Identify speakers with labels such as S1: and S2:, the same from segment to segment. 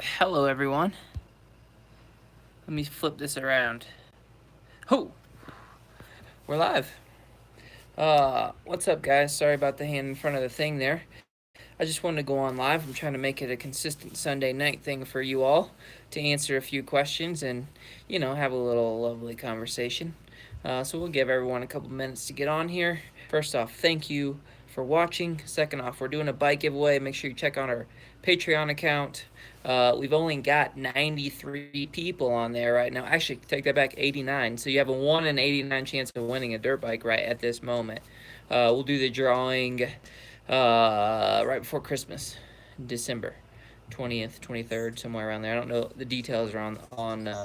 S1: Hello, everyone. Let me flip this around. Ho! We're live. What's up, guys? Sorry about the hand in front of the thing there. I just wanted to go on live. I'm trying to make it a consistent Sunday night thing for you all to answer a few questions and, have a little lovely conversation. So we'll give everyone a couple minutes to get on here. First off, thank you for watching. Second off, we're doing a bike giveaway. Make sure you check out our Patreon account. We've only got 93 people on there right now. Actually, take that back, 89. So you have a 1 in 89 chance of winning a dirt bike right at this moment. We'll do the drawing right before Christmas, December 20th, 23rd, somewhere around there. I don't know. The details are on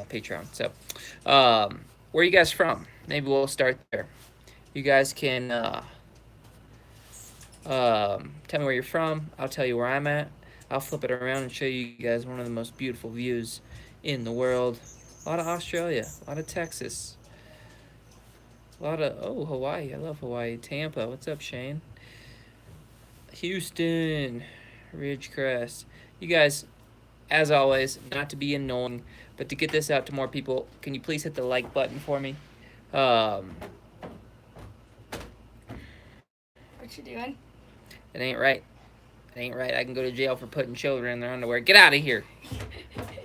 S1: Patreon. So, where are you guys from? Maybe we'll start there. You guys can tell me where you're from. I'll tell you where I'm at. I'll flip it around and show you guys one of the most beautiful views in the world. A lot of Australia, a lot of Texas, a lot of, Hawaii. I love Hawaii. Tampa. What's up, Shane? Houston, Ridgecrest. You guys, as always, not to be annoying, but to get this out to more people, can you please hit the like button for me?
S2: What you doing?
S1: It ain't right. It ain't right. I can go to jail for putting children in their underwear. Get out of here.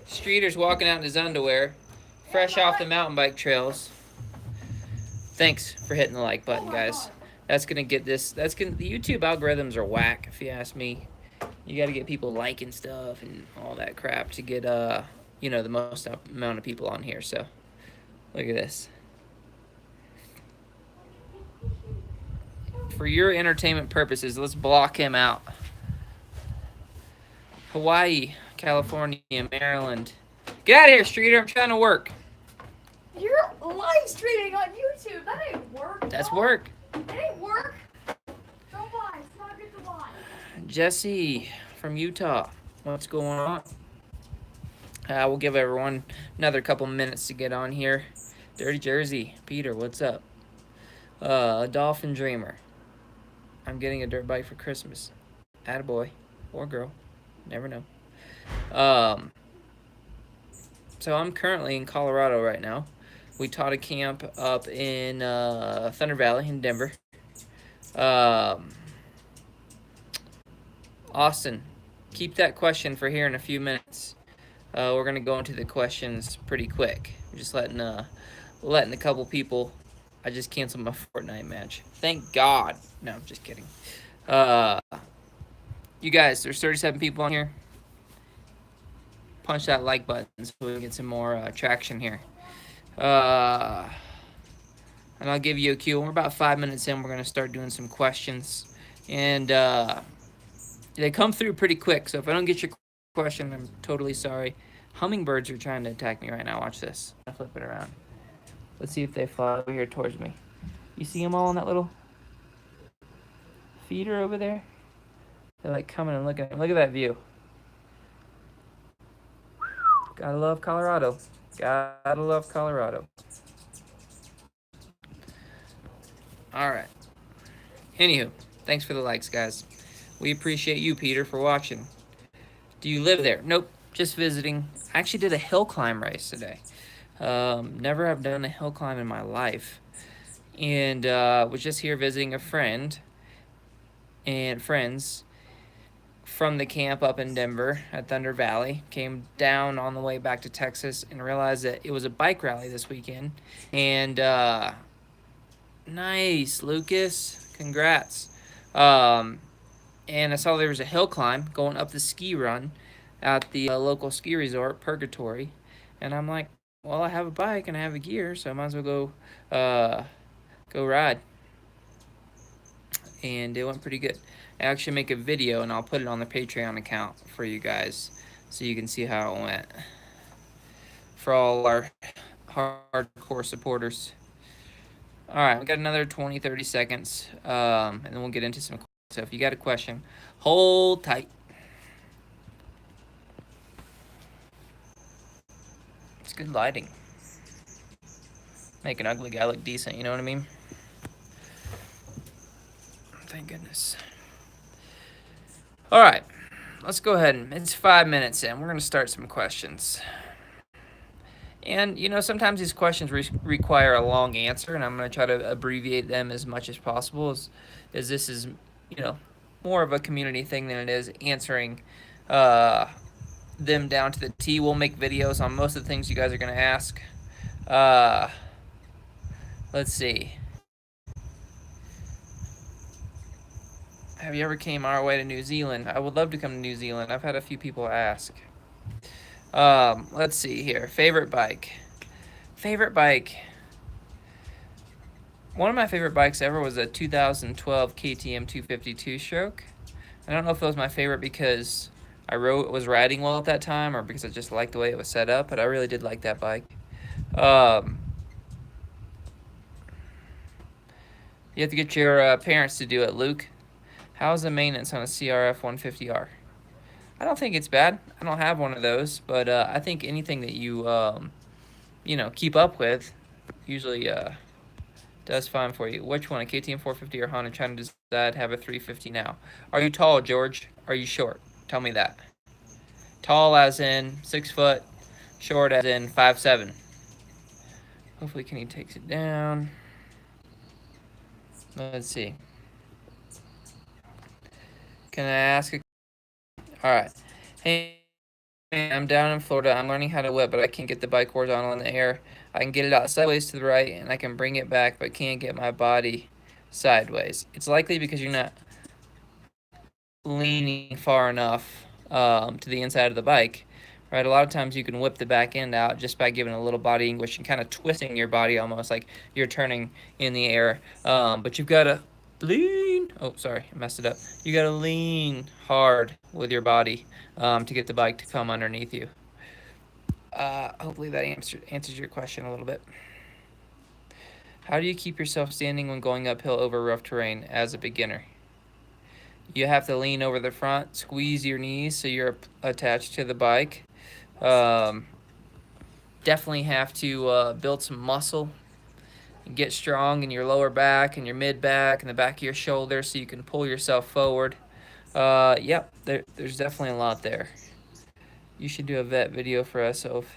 S1: Streeter's walking out in his underwear, fresh off the mountain bike trails. Thanks for hitting the like button, guys. That's gonna get this. The YouTube algorithms are whack, if you ask me. You got to get people liking stuff and all that crap to get the most amount of people on here. So, look at this. For your entertainment purposes, let's block him out. Hawaii, California, Maryland. Get out of here, Streeter. I'm trying to work.
S2: You're live streaming on YouTube. That ain't work.
S1: That's work.
S2: It ain't work. Don't lie. It's not good to lie.
S1: Jesse from Utah. What's going on? We'll give everyone another couple minutes to get on here. Dirty Jersey. Peter, what's up? Dolphin Dreamer. I'm getting a dirt bike for Christmas. Attaboy. Or girl. Never know. So I'm currently in Colorado right now. We taught a camp up in Thunder Valley in Denver. Austin, keep that question for here in a few minutes. We're gonna go into the questions pretty quick. I'm just letting a couple people. I just canceled my Fortnite match. Thank God. No, I'm just kidding. You guys, there's 37 people on here. Punch that like button so we can get some more traction here. And I'll give you a cue. When we're about 5 minutes in, we're going to start doing some questions. And they come through pretty quick, so if I don't get your question, I'm totally sorry. Hummingbirds are trying to attack me right now. Watch this. I'll flip it around. Let's see if they fly over here towards me. You see them all on that little feeder over there? They're like coming and looking at me. Look at that view. Gotta love Colorado. Gotta love Colorado. Alright. Anywho, thanks for the likes, guys. We appreciate you, Peter, for watching. Do you live there? Nope, just visiting. I actually did a hill climb race today. Never have done a hill climb in my life. And was just here visiting a friend and friends from the camp up in Denver at Thunder Valley. Came down on the way back to Texas and realized that it was a bike rally this weekend. And nice, Lucas. Congrats. And I saw there was a hill climb going up the ski run at the local ski resort, Purgatory. And I'm like, well, I have a bike and I have a gear, so I might as well go ride. And it went pretty good. I actually make a video and I'll put it on the Patreon account for you guys so you can see how it went. For all our hardcore supporters. Alright, we got another 20-30 seconds. And then we'll get into some questions. So if you got a question, hold tight. It's good lighting. Make an ugly guy look decent, you know what I mean? Thank goodness. All right, let's go ahead and it's 5 minutes in. We're gonna start some questions. And sometimes these questions require a long answer, and I'm going to try to abbreviate them as much as possible, as this is, you know, more of a community thing than it is answering uh, them down to the T. We'll make videos on most of the things you guys are going to ask. Uh, let's see. Have you ever came our way to New Zealand? I would love to come to New Zealand. I've had a few people ask. Let's see here. Favorite bike. Favorite bike. One of my favorite bikes ever was a 2012 KTM 252 stroke. I don't know if it was my favorite because was riding well at that time or because I just liked the way it was set up, but I really did like that bike. Um, you have to get your parents to do it, Luke. How's the maintenance on a CRF 150R? I don't think it's bad. I don't have one of those, but I think anything that you keep up with usually does fine for you. Which one, a KTM 450 or Honda? Trying to decide. Have a 350 now. Are you tall, George? Are you short? Tell me that. Tall as in 6 foot, short as in 5'7". Hopefully Kenny takes it down. Let's see. Can I ask a... All right. Hey, I'm down in Florida. I'm learning how to whip, but I can't get the bike horizontal in the air. I can get it out sideways to the right, and I can bring it back, but can't get my body sideways. It's likely because you're not leaning far enough to the inside of the bike. Right, a lot of times you can whip the back end out just by giving a little body English and kind of twisting your body almost like you're turning in the air. But you've got to lean. Oh, sorry, I messed it up. You got to lean hard with your body to get the bike to come underneath you. Hopefully that answers your question a little bit. How do you keep yourself standing when going uphill over rough terrain as a beginner? You have to lean over the front, squeeze your knees so you're attached to the bike. Definitely have to build some muscle and get strong in your lower back and your mid back and the back of your shoulder so you can pull yourself forward. Yep, there's definitely a lot there. You should do a vet video for us, Oph.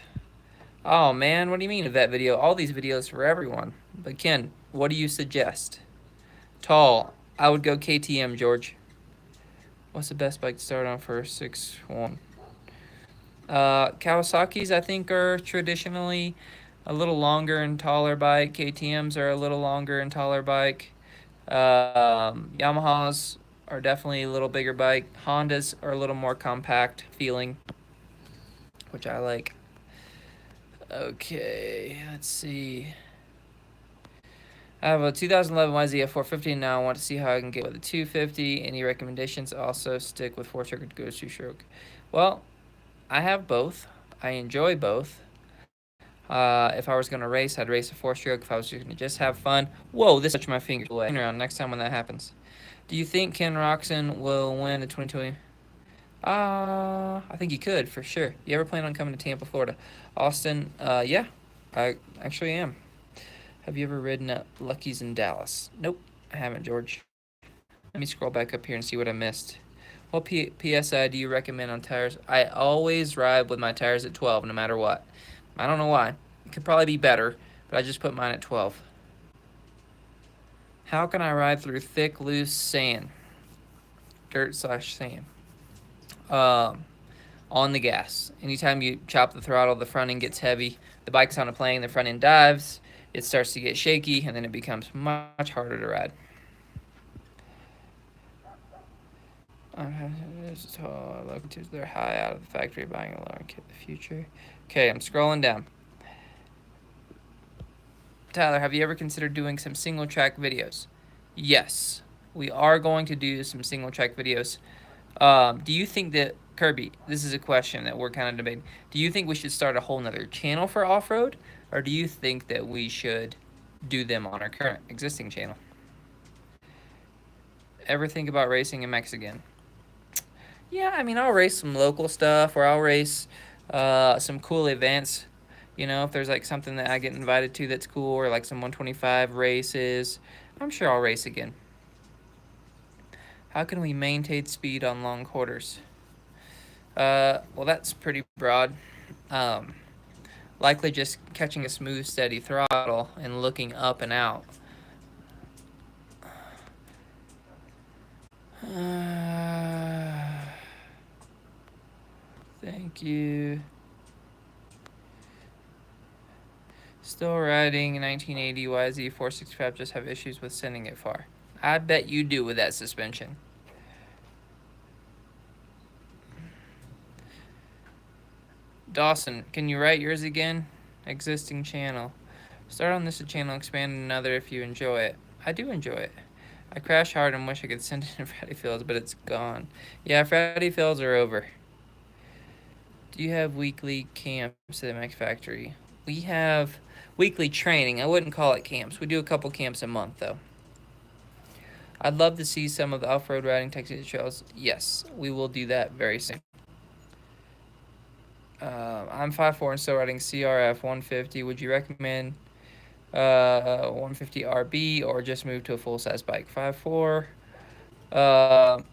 S1: Oh man, what do you mean a vet video? All these videos for everyone. But Ken, what do you suggest? Tall. I would go KTM, George. What's the best bike to start on for 6'1"? Kawasaki's, I think, are traditionally a little longer and taller bike. KTM's are a little longer and taller bike. Yamahas are definitely a little bigger bike. Hondas are a little more compact feeling, which I like. Okay, let's see. I have a 2011 YZF 450 now. I want to see how I can get with a 250. Any recommendations? Also stick with 4-stroke to go to 2-stroke. Well, I have both. I enjoy both. If I was going to race, I'd race a 4-stroke. If I was going to just have fun. Whoa, this touched my fingers away. Around next time when that happens. Do you think Ken Roxon will win the 2020? I think he could, for sure. You ever plan on coming to Tampa, Florida? Austin, yeah, I actually am. Have you ever ridden at Lucky's in Dallas? Nope, I haven't, George. Let me scroll back up here and see what I missed. What PSI do you recommend on tires? I always ride with my tires at 12, no matter what. I don't know why. It could probably be better, but I just put mine at 12. How can I ride through thick, loose sand? Dirt/sand. On the gas. Anytime you chop the throttle, the front end gets heavy. The bike's on a plane, the front end dives. It starts to get shaky, and then it becomes much harder to ride. They're high out of the factory, buying a lower kit in the future. Okay, I'm scrolling down. Tyler, have you ever considered doing some single track videos? Yes, we are going to do some single track videos. Do you think that, Kirby, this is a question that we're kind of debating. Do you think we should start a whole nother channel for off-road? Or do you think that we should do them on our current existing channel? Ever think about racing in Mexican? Yeah, I mean, I'll race some local stuff, or I'll race some cool events. If there's like something that I get invited to that's cool, or like some 125 races, I'm sure I'll race again. How can we maintain speed on long quarters? Well, that's pretty broad. Um, Likely just catching a smooth, steady throttle and looking up and out. Thank you. Still riding 1980 YZ465, just have issues with sending it far. I bet you do with that suspension. Dawson, can you write yours again? Existing channel. Start on this channel, expand another if you enjoy it. I do enjoy it. I crash hard and wish I could send it in Friday Fields, but it's gone. Yeah, Friday Fields are over. Do you have weekly camps at the Max Factory? We have weekly training. I wouldn't call it camps. We do a couple camps a month, though. I'd love to see some of the off-road riding Texas trails. Yes, we will do that very soon. I'm 5'4" and still riding CRF 150. Would you recommend 150 RB or just move to a full-size bike? 5'4".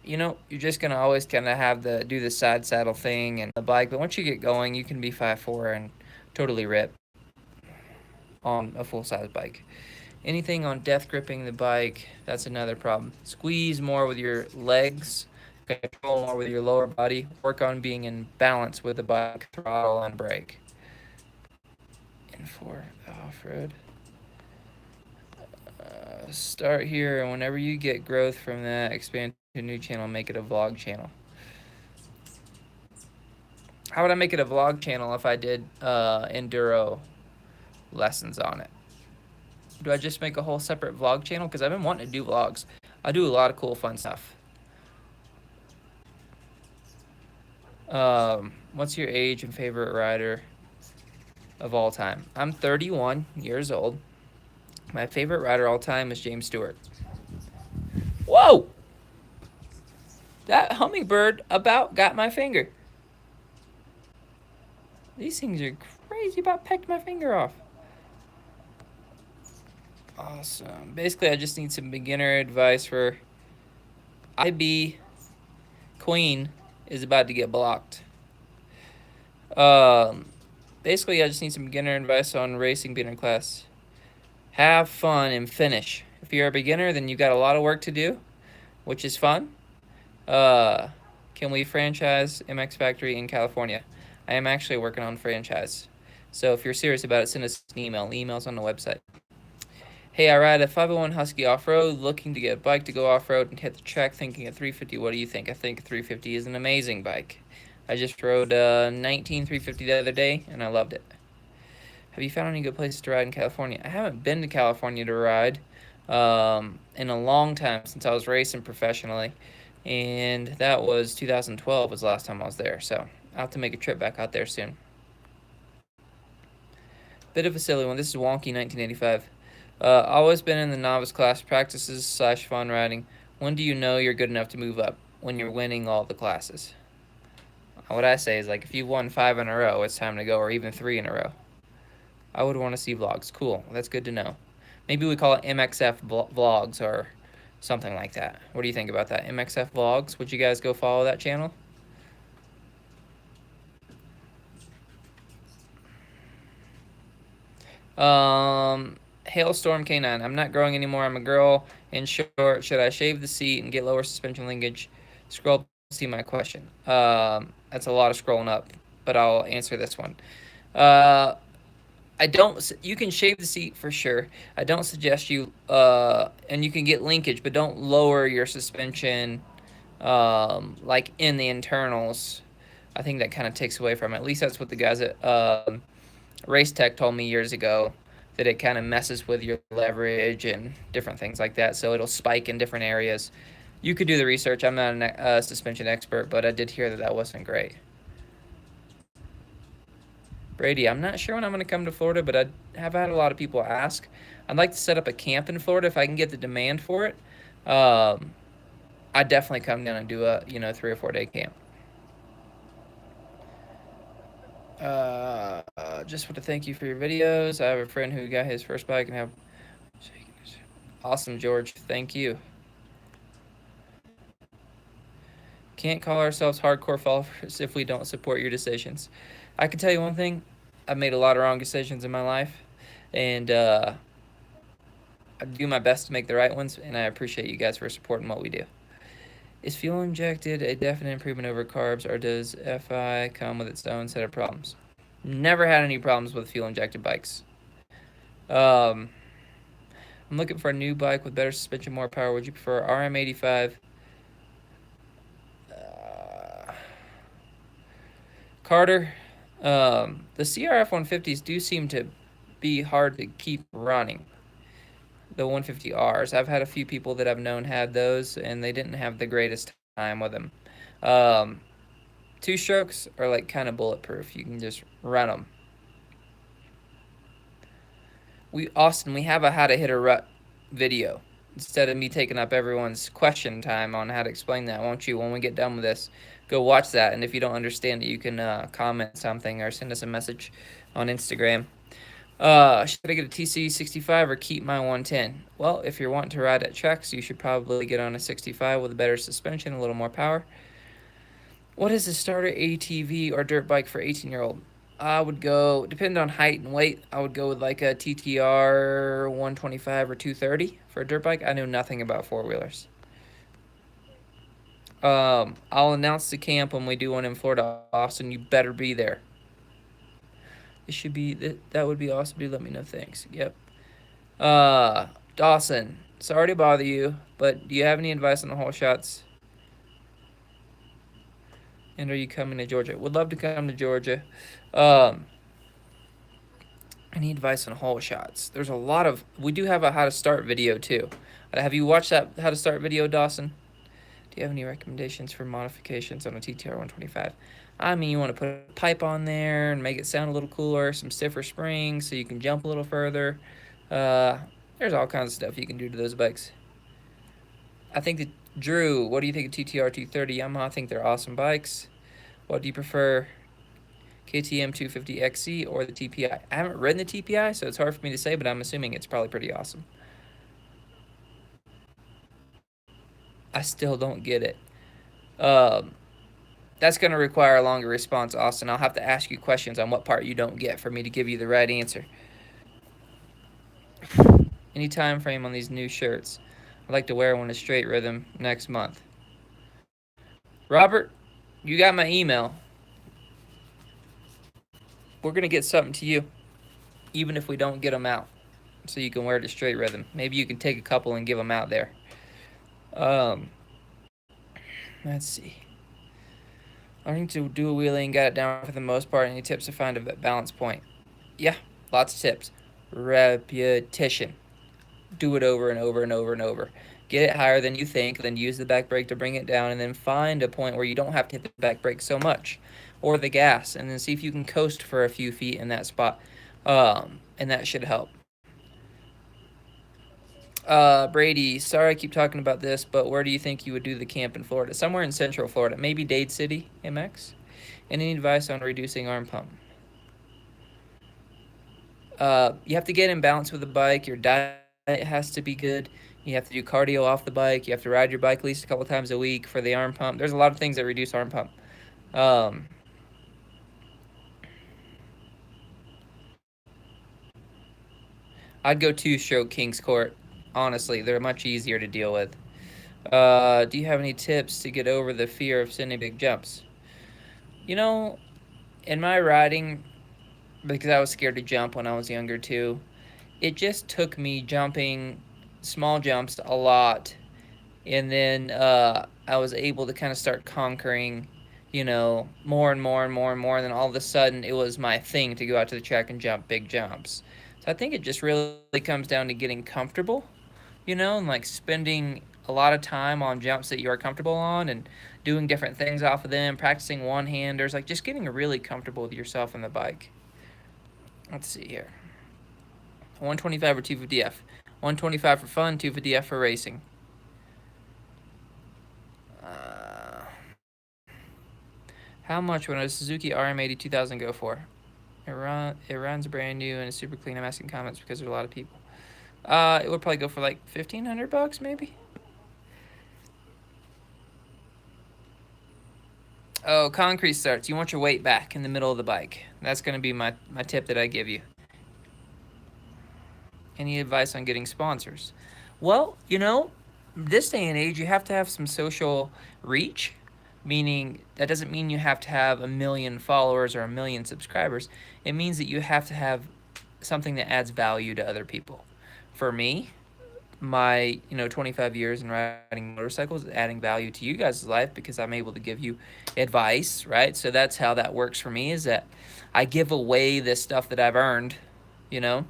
S1: You're just gonna always kind of have the do the side saddle thing and the bike, but once you get going, you can be 5'4" and totally rip on a full-size bike. Anything on death gripping the bike, that's another problem. Squeeze more with your legs, control more with your lower body, work on being in balance with the bike, throttle, and brake. And for off-road. Start here, and whenever you get growth from that, expand to a new channel, make it a vlog channel. How would I make it a vlog channel if I did enduro lessons on it? Do I just make a whole separate vlog channel? Because I've been wanting to do vlogs. I do a lot of cool, fun stuff. What's your age and favorite rider of all time? I'm 31 years old. My favorite rider all time is James Stewart. Whoa! That hummingbird about got my finger. These things are crazy, about pecked my finger off. Awesome. Basically, I just need some beginner advice for IB Queen is about to get blocked. Basically, I just need some beginner advice on racing beginner class. Have fun and finish. If you're a beginner, then you've got a lot of work to do, which is fun. Can we franchise MX Factory in California? I am actually working on franchise. So if you're serious about it, send us an email. The email's on the website. Hey, I ride a 501 Husky off-road, looking to get a bike to go off-road and hit the track, thinking a 350. What do you think? I think a 350 is an amazing bike. I just rode a 19 350 the other day, and I loved it. Have you found any good places to ride in California? I haven't been to California to ride in a long time, since I was racing professionally, and that was 2012 was the last time I was there, so I'll have to make a trip back out there soon. Bit of a silly one. This is Wonky 1985. Always been in the novice class, practices / fun riding. When do you know you're good enough to move up? When you're winning all the classes. What I say is, like, if you've won 5 in a row, it's time to go, or even 3 in a row. I would want to see vlogs. Cool. That's good to know. Maybe we call it MXF vlogs or something like that. What do you think about that? MXF vlogs? Would you guys go follow that channel? Hailstorm K9. I'm not growing anymore. I'm a girl. In short, should I shave the seat and get lower suspension linkage? Scroll up to see my question. That's a lot of scrolling up, but I'll answer this one. I don't. You can shave the seat for sure. I don't suggest you. And you can get linkage, but don't lower your suspension, like in the internals. I think that kind of takes away from it. At least that's what the guys at Race Tech told me years ago, that it kind of messes with your leverage and different things like that. So it'll spike in different areas. You could do the research. I'm not a suspension expert, but I did hear that that wasn't great. Brady, I'm not sure when I'm going to come to Florida, but I have had a lot of people ask. I'd like to set up a camp in Florida if I can get the demand for it. I'd definitely come down and do a 3 or 4 day camp. Just want to thank you for your videos. I have a friend who got his first bike and have awesome, George. Thank you. Can't call ourselves hardcore followers if we don't support your decisions. I can tell you one thing: I've made a lot of wrong decisions in my life, and I do my best to make the right ones. And I appreciate you guys for supporting what we do. Is fuel injected a definite improvement over carbs, or does FI come with its own set of problems? Never had any problems with fuel injected bikes. Um, I'm looking for a new bike with better suspension, more power. Would you prefer RM85? Uh, Carter, the CRF 150s do seem to be hard to keep running. The 150Rs. I've had a few people that I've known had those, and they didn't have the greatest time with them. Um, Two strokes are like kind of bulletproof. You can just run them. We have a how to hit a rut video. Instead of me taking up everyone's question time on how to explain that, won't you, when we get done with this, go watch that. And if you don't understand it, you can comment something or send us a message on Instagram. Should I get a TC65 or keep my 110? Well, if you're wanting to ride at tracks, you should probably get on a 65 with a better suspension, a little more power. What is a starter ATV or dirt bike for 18-year-old? I would go, depending on height and weight, I would go with like a TTR 125 or 230 for a dirt bike. I know nothing about four wheelers. I'll announce the camp when we do one in Florida, Austin. You better be there. It should be that would be awesome. Do let me know. Thanks. Yep. Dawson. Sorry to bother you, but do you have any advice on the whole shots? And are you coming to Georgia? Would love to come to Georgia. Um, Any advice on hole shots? There's a lot of. We do have a how to start video too. Have you watched that how to start video, Dawson? Do you have any recommendations for modifications on a TTR 125? I mean, you want to put a pipe on there and make it sound a little cooler, some stiffer springs so you can jump a little further. Uh, there's all kinds of stuff you can do to those bikes. I think that Drew, what do you think of TTR 230 Yamaha? I think they're awesome bikes. What do you prefer, KTM 250 XC or the TPI? I haven't ridden the TPI, so it's hard for me to say, but I'm assuming it's probably pretty awesome. I still don't get it. Um, that's going to require a longer response, Austin. I'll have to ask you questions on what part you don't get for me to give you the right answer. Any time frame on these new shirts? I'd like to wear one in straight rhythm next month. Robert, you got my email. We're going to get something to you, even if we don't get them out, so you can wear it to straight rhythm. Maybe you can take a couple and give them out there. Let's see. Learning to do a wheelie and got it down for the most part. Any tips to find a balance point? Yeah, lots of tips. Repetition. Do it over and over and over and over. Get it higher than you think, then use the back brake to bring it down, and then find a point where you don't have to hit the back brake so much, or the gas, and then see if you can coast for a few feet in that spot, and that should help. Brady, sorry I keep talking about this, but where do you think you would do the camp in Florida? Somewhere in Central Florida, maybe Dade City, MX. Any advice on reducing arm pump? You have to get in balance with the bike. Your diet has to be good. You have to do cardio off the bike. You have to ride your bike at least a couple times a week for the arm pump. There's a lot of things that reduce arm pump. Um, I'd go two-stroke King's Court. Honestly, they're much easier to deal with. Do you have any tips to get over the fear of sending big jumps? You know, in my riding, because I was scared to jump when I was younger too, it just took me jumping small jumps a lot, and then I was able to kind of start conquering, more and more and more and more. And then all of a sudden, it was my thing to go out to the track and jump big jumps. So I think it just really comes down to getting comfortable, and like spending a lot of time on jumps that you are comfortable on and doing different things off of them, practicing one-handers, like just getting really comfortable with yourself and the bike. Let's see here. 125 or 250F? 125 for fun, 250F for racing. Uh, how much would a Suzuki RM80 2000 go for? It runs brand new and is super clean. I'm asking comments because there's a lot of people. It would probably go for like $1,500 maybe. Oh, concrete starts. You want your weight back in the middle of the bike. That's going to be my tip that I give you. Any advice on getting sponsors? Well, this day and age, you have to have some social reach, meaning that doesn't mean you have to have a million followers or a million subscribers. It means that you have to have something that adds value to other people. For me, my 25 years in riding motorcycles is adding value to you guys' life because I'm able to give you advice, right? So that's how that works for me, is that I give away this stuff that I've earned, you know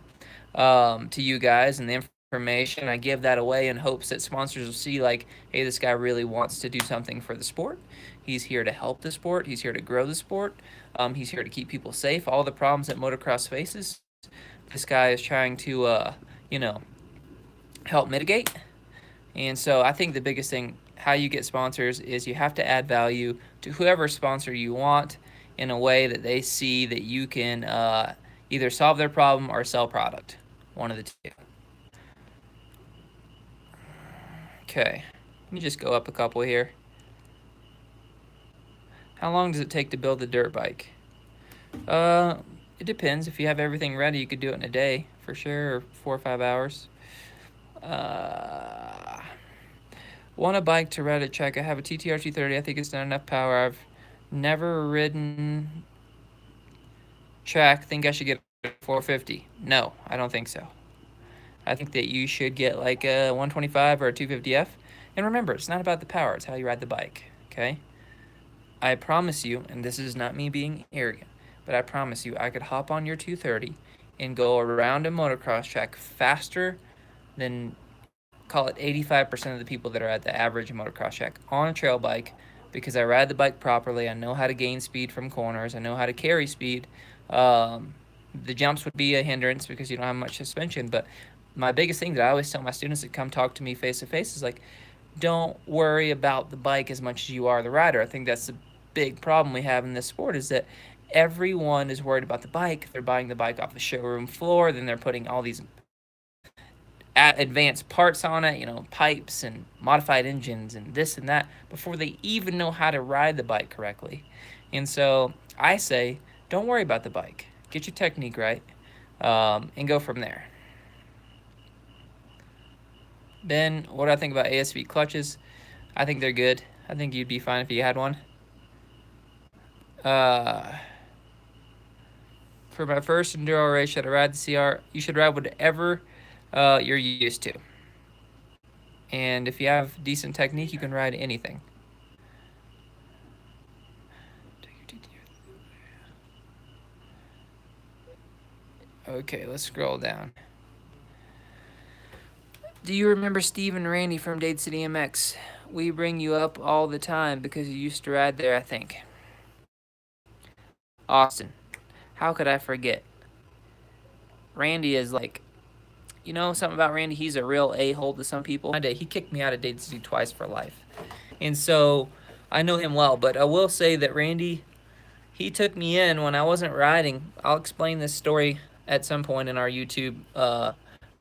S1: to you guys, and the information I give that away in hopes that sponsors will see, like, hey, this guy really wants to do something for the sport. He's here to help the sport. He's here to grow the sport. He's here to keep people safe. All the problems that motocross faces, this guy is trying to you know help mitigate. And so I think the biggest thing, how you get sponsors, is you have to add value to whoever sponsor you want in a way that they see that you can either solve their problem or sell product. One of the two. Okay. Let me just go up a couple here. How long does it take to build a dirt bike? Uh, it depends. If you have everything ready, you could do it in a day for sure, or 4 or 5 hours. Uh, Want a bike to ride at track? I have a TTR 230. I think it's not enough power. I've never ridden track. Think I should get a 450? No, I don't think so. I think that you should get like a 125 or a 250F. And remember, it's not about the power, it's how you ride the bike, okay? I promise you, and this is not me being arrogant, but I promise you, I could hop on your 230 and go around a motocross track faster than, call it, 85% of the people that are at the average motocross track on a trail bike, because I ride the bike properly. I know how to gain speed from corners. I know how to carry speed. The jumps would be a hindrance because you don't have much suspension. But my biggest thing that I always tell my students that come talk to me face to face is like, don't worry about the bike as much as you are the rider. I think that's the big problem we have in this sport, is that everyone is worried about the bike. They're buying the bike off the showroom floor, then they're putting all these advanced parts on it, pipes and modified engines and this and that, before they even know how to ride the bike correctly. And so I say, don't worry about the bike. Get your technique right, and go from there. Ben, what do I think about ASV clutches? I think they're good. I think you'd be fine if you had one. Uh, for my first enduro race, should I ride the CR? You should ride whatever you're used to. And if you have decent technique, you can ride anything. Okay, let's scroll down. Do you remember Steve and Randy from Dade City MX? We bring you up all the time because you used to ride there, I think. Austin. How could I forget? Randy is like, something about Randy, he's a real a-hole to some people. He kicked me out of Dade City twice for life. And so I know him well, but I will say that Randy, he took me in when I wasn't riding. I'll explain this story at some point in our YouTube,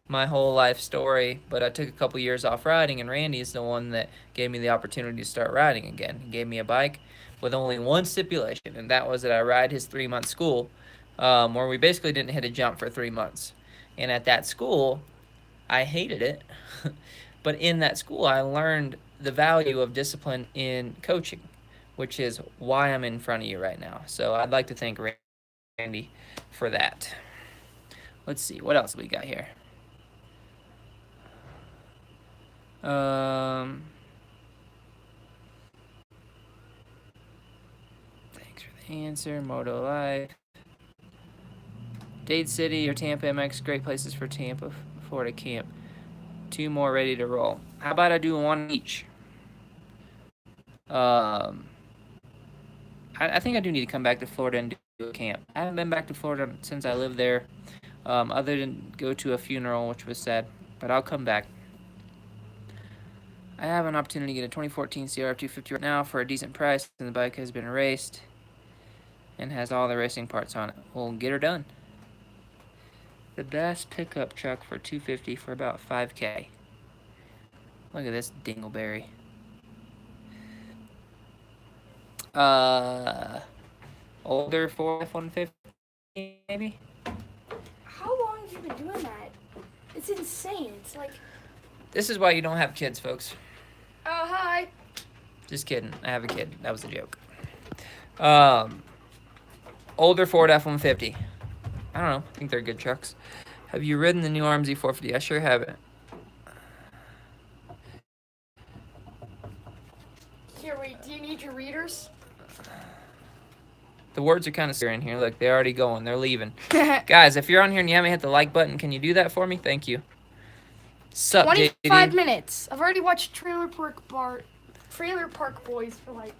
S1: my whole life story, but I took a couple years off riding, and Randy is the one that gave me the opportunity to start riding again. He gave me a bike with only one stipulation, and that was that I ride his 3-month school, where we basically didn't hit a jump for 3 months. And at that school, I hated it, but in that school, I learned the value of discipline in coaching, which is why I'm in front of you right now. So I'd like to thank Randy for that. Let's see, what else we got here? Thanks for the answer. Moto Life. Dade City or Tampa MX, great places for Tampa, Florida camp. 2 more ready to roll. How about I do one each? I think I do need to come back to Florida and do a camp. I haven't been back to Florida since I lived there, other than go to a funeral, which was sad. But I'll come back. I have an opportunity to get a 2014 CRF250 right now for a decent price, and the bike has been raced and has all the racing parts on it. We'll get her done. The best pickup truck for 250 for about 5K. Look at this dingleberry. Uh, older Ford F-150, maybe?
S2: How long have you been doing that? It's insane. It's like,
S1: This is why you don't have kids, folks.
S2: oh, hi.
S1: Just kidding. I have a kid. That was a joke. Um, older Ford F-150. I don't know. I think they're good trucks. Have you ridden the new RMZ 450? I sure haven't.
S2: Here, wait, do you need your readers?
S1: The words are kind of scary in here. Look, they're already going. They're leaving. Guys, if you're on here and you haven't hit the like button, can you do that for me? Thank you. Sup,
S2: 25
S1: JD?
S2: minutes. I've already watched Trailer Park Boys for like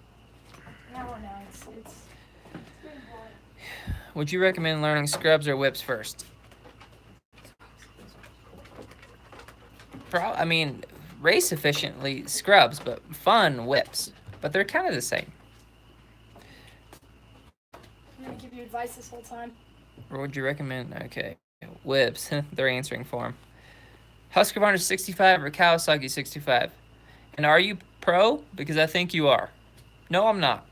S2: an hour now. It's getting boring.
S1: Would you recommend learning scrubs or whips first? I mean, race efficiently scrubs, but fun whips. But they're kind of the same.
S2: I'm gonna give you advice this whole time.
S1: Or would you recommend? Okay, whips. They're answering for him. Husqvarna 65 or Kawasaki 65? And are you pro? Because I think you are. No, I'm not.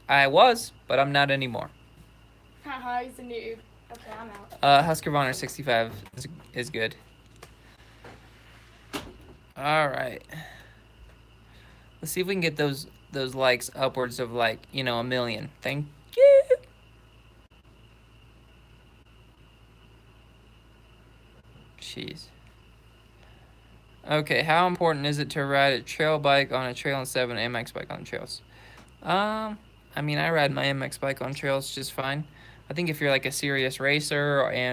S1: I was, but I'm not anymore.
S2: Haha, he's a noob. Okay, I'm out.
S1: Husqvarna 65 is good. All right. Let's see if we can get those likes upwards of like, you know, 1 million. Thank you. Jeez. Okay, how important is it to ride a trail bike on a trail instead of an MX bike on trails? I mean, I ride my MX bike on trails just fine. I think if you're like a serious racer or I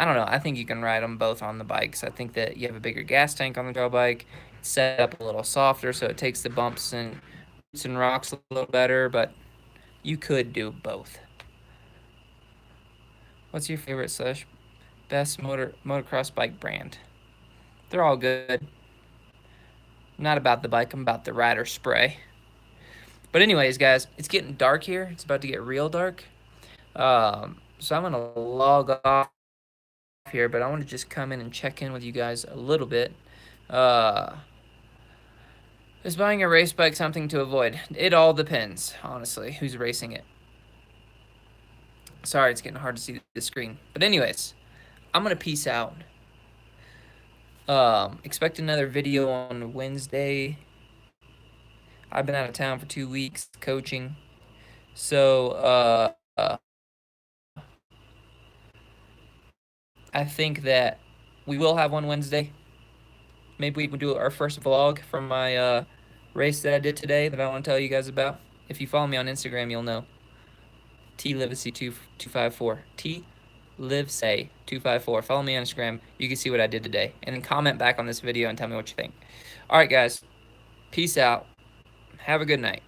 S1: don't know, I think you can ride them both on the bikes. I think that you have a bigger gas tank on the trail bike. It's set up a little softer so it takes the bumps and roots and rocks a little better, but you could do both. What's your favorite slash best motocross bike brand? They're all good. I'm not about the bike, I'm about the rider spray. But anyways, guys, it's getting dark here. It's about to get real dark. So I'm gonna log off here, but I want to just come in and check in with you guys a little bit. Is buying a race bike something to avoid? It all depends, honestly, who's racing it. Sorry, it's getting hard to see the screen. But anyways, I'm gonna peace out. Expect another video on Wednesday. I've been out of town for 2 weeks coaching. So, I think that we will have one Wednesday. Maybe we can do our first vlog from my race that I did today that I want to tell you guys about. If you follow me on Instagram, you'll know. TLivesay254. TLivesay254. Follow me on Instagram. You can see what I did today. And then comment back on this video and tell me what you think. Alright, guys. Peace out. Have a good night.